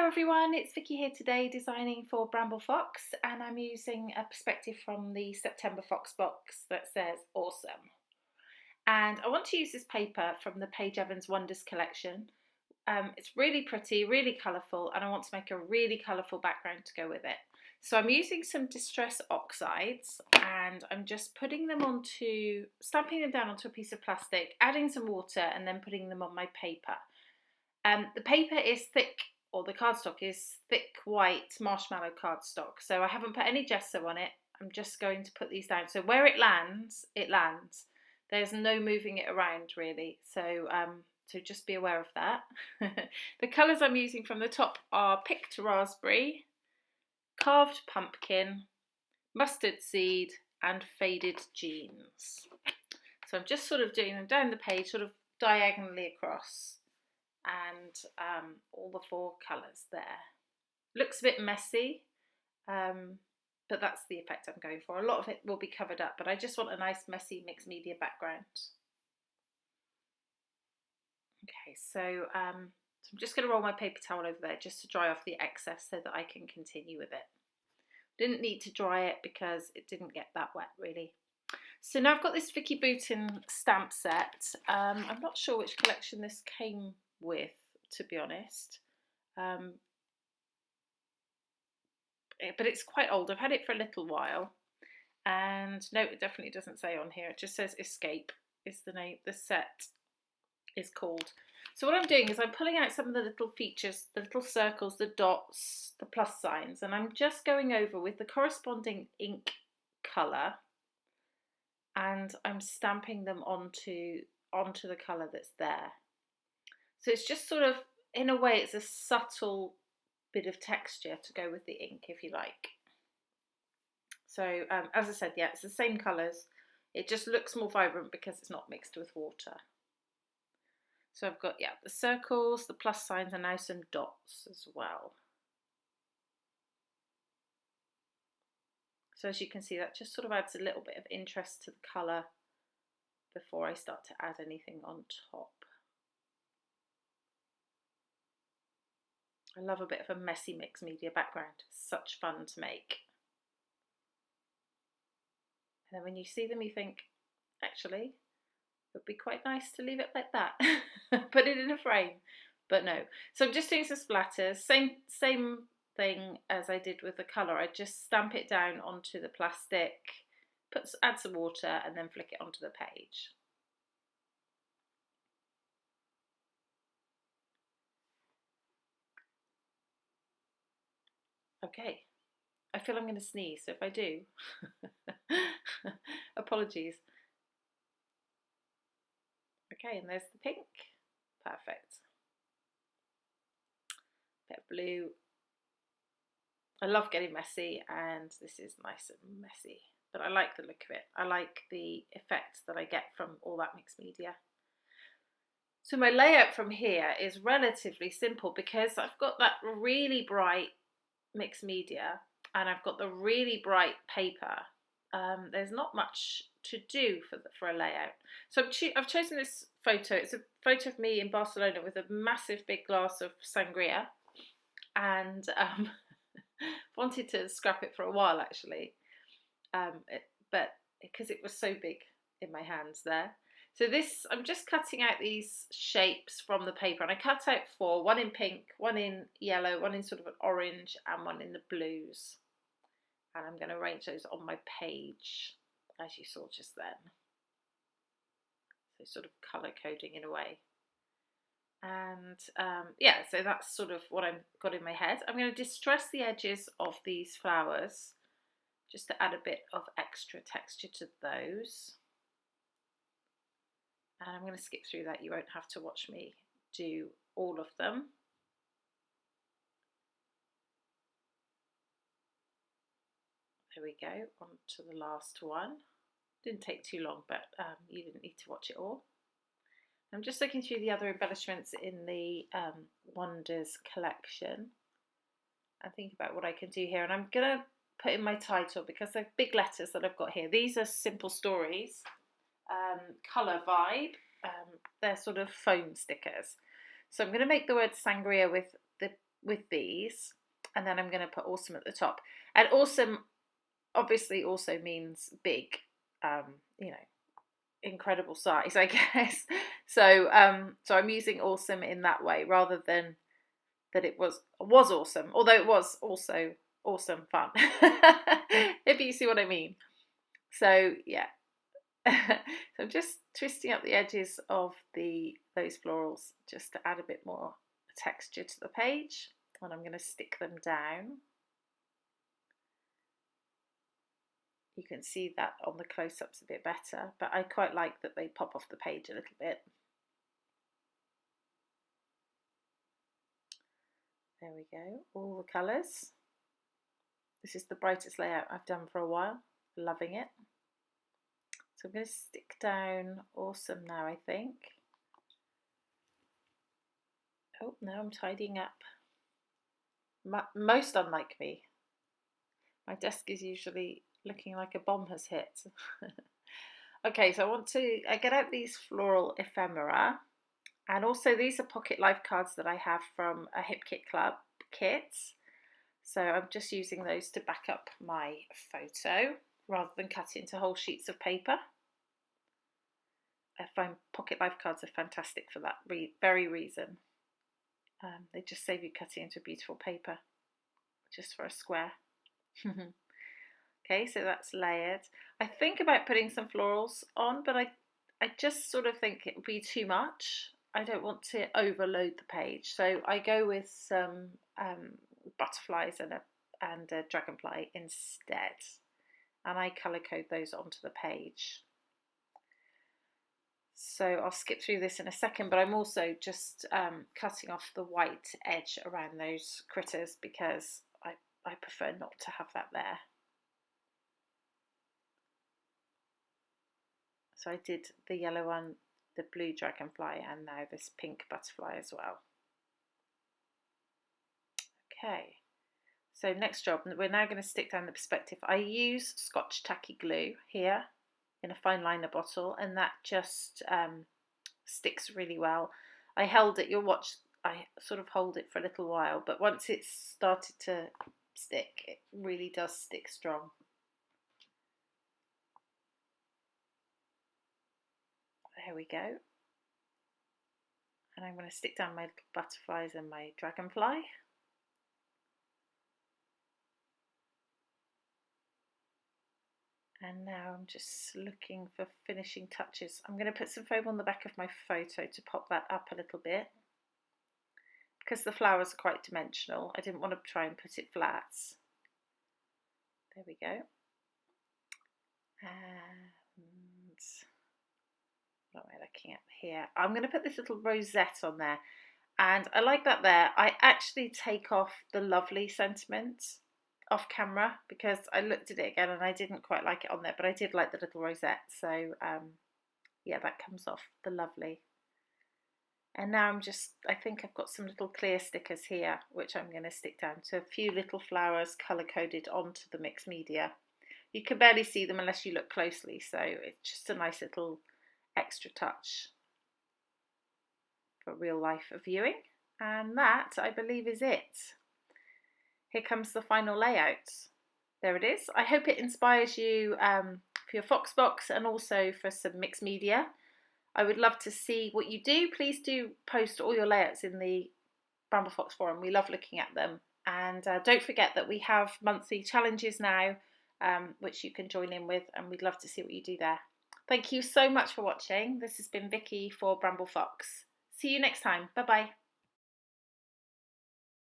Hello everyone, it's Vicki here today designing for Bramble Fox, and I'm using a perspective from the September Fox box that says awesome. And I want to use this paper from the Paige Evans Wonders collection. It's really pretty, really colourful, and I want to make a really colourful background to go with it. So I'm using some distress oxides and I'm just putting them stamping them down onto a piece of plastic, adding some water and then putting them on my paper. The paper is thick, or the cardstock is thick white marshmallow cardstock, so I haven't put any gesso on it. I'm just going to put these down, so where it lands, it lands. There's no moving it around really, so just be aware of that. The colours I'm using from the top are picked raspberry, carved pumpkin, mustard seed and faded jeans. So I'm just sort of doing them down the page, sort of diagonally across, and all the four colours there. Looks a bit messy, but that's the effect I'm going for. A lot of it will be covered up, but I just want a nice messy mixed media background. Okay, so I'm just going to roll my paper towel over there just to dry off the excess so that I can continue with it. Didn't need to dry it because it didn't get that wet really. So now I've got this Vicki Boutin stamp set. I'm not sure which collection this came with, to be honest, but it's quite old. I've had it for a little while, and no, it definitely doesn't say on here. It just says Escape is the name the set is called. So what I'm doing is I'm pulling out some of the little features, the little circles, the dots, the plus signs, and I'm just going over with the corresponding ink colour, and I'm stamping them onto the colour that's there. So it's just sort of, in a way, it's a subtle bit of texture to go with the ink, if you like. So as I said, yeah, it's the same colours. It just looks more vibrant because it's not mixed with water. So I've got, yeah, the circles, the plus signs, and now some dots as well. So as you can see, that just sort of adds a little bit of interest to the colour before I start to add anything on top. I love a bit of a messy mixed media background. It's such fun to make. And then when you see them, you think, actually, it would be quite nice to leave it like that. Put it in a frame. But no. So I'm just doing some splatters. Same thing as I did with the colour. I just stamp it down onto the plastic, add some water, and then flick it onto the page. Okay, I feel I'm going to sneeze, so if I do, apologies. Okay, and there's the pink. Perfect. Bit of blue. I love getting messy, and this is nice and messy, but I like the look of it. I like the effect that I get from all that mixed media. So my layout from here is relatively simple because I've got that really bright mixed media and I've got the really bright paper. There's not much to do for a layout. So I've chosen this photo. It's a photo of me in Barcelona with a massive big glass of sangria, and wanted to scrap it for a while actually, but because it was so big in my hands there. So this, I'm just cutting out these shapes from the paper, and I cut out four, one in pink, one in yellow, one in sort of an orange, and one in the blues. And I'm going to arrange those on my page, as you saw just then. So sort of colour coding in a way. And yeah, so that's sort of what I've got in my head. I'm going to distress the edges of these flowers, just to add a bit of extra texture to those. And I'm going to skip through that. You won't have to watch me do all of them. There we go, on to the last one. Didn't take too long, but you didn't need to watch it all. I'm just looking through the other embellishments in the Wonders collection and think about what I can do here. And I'm going to put in my title because they're big letters that I've got here. These are simple stories. Colour vibe, they're sort of foam stickers. So I'm going to make the word sangria with with these, and then I'm going to put awesome at the top. And awesome obviously also means big, you know, incredible size, I guess. So so I'm using awesome in that way rather than that it was awesome, although it was also awesome fun. If you see what I mean. So yeah. So I'm just twisting up the edges of those florals just to add a bit more texture to the page, and I'm going to stick them down. You can see that on the close-ups a bit better, but I quite like that they pop off the page a little bit. There we go, all the colours. This is the brightest layout I've done for a while, loving it. So I'm going to stick down awesome now, I think. Oh, now I'm tidying up. Most unlike me. My desk is usually looking like a bomb has hit. Okay, so I get out these floral ephemera, and also these are pocket life cards that I have from a Hip Kit Club kit. So I'm just using those to back up my photo rather than cut it into whole sheets of paper. I find pocket life cards are fantastic for that very reason. They just save you cutting into beautiful paper just for a square. Okay, so that's layered. I think about putting some florals on, but I just sort of think it would be too much. I don't want to overload the page, so I go with some butterflies and a dragonfly instead, and I colour code those onto the page. So I'll skip through this in a second, but I'm also just cutting off the white edge around those critters because I prefer not to have that there. So I did the yellow one, the blue dragonfly, and now this pink butterfly as well. Okay, so next job, we're now going to stick down the perspective. I use Scotch tacky glue here in a fine liner bottle, and that just sticks really well. I held it, you'll watch, I sort of hold it for a little while, but once it's started to stick, it really does stick strong. There we go. And I'm going to stick down my butterflies and my dragonfly. And now I'm just looking for finishing touches. I'm going to put some foam on the back of my photo to pop that up a little bit. Because the flowers are quite dimensional, I didn't want to try and put it flat. There we go. And what am I looking at here? I'm going to put this little rosette on there. And I like that there. I actually take off the lovely sentiment off camera because I looked at it again and I didn't quite like it on there, but I did like the little rosette. So yeah, that comes off the lovely. And now I think I've got some little clear stickers here, which I'm going to stick down to a few little flowers colour-coded onto the mixed media. You can barely see them unless you look closely, so it's just a nice little extra touch for real life viewing. And that, I believe, is it. Here comes the final layout. There it is. I hope it inspires you for your Fox box and also for some mixed media. I would love to see what you do. Please do post all your layouts in the Bramble Fox forum. We love looking at them. And don't forget that we have monthly challenges now, which you can join in with, and we'd love to see what you do there. Thank you so much for watching. This has been Vicki for Bramble Fox. See you next time. Bye-bye.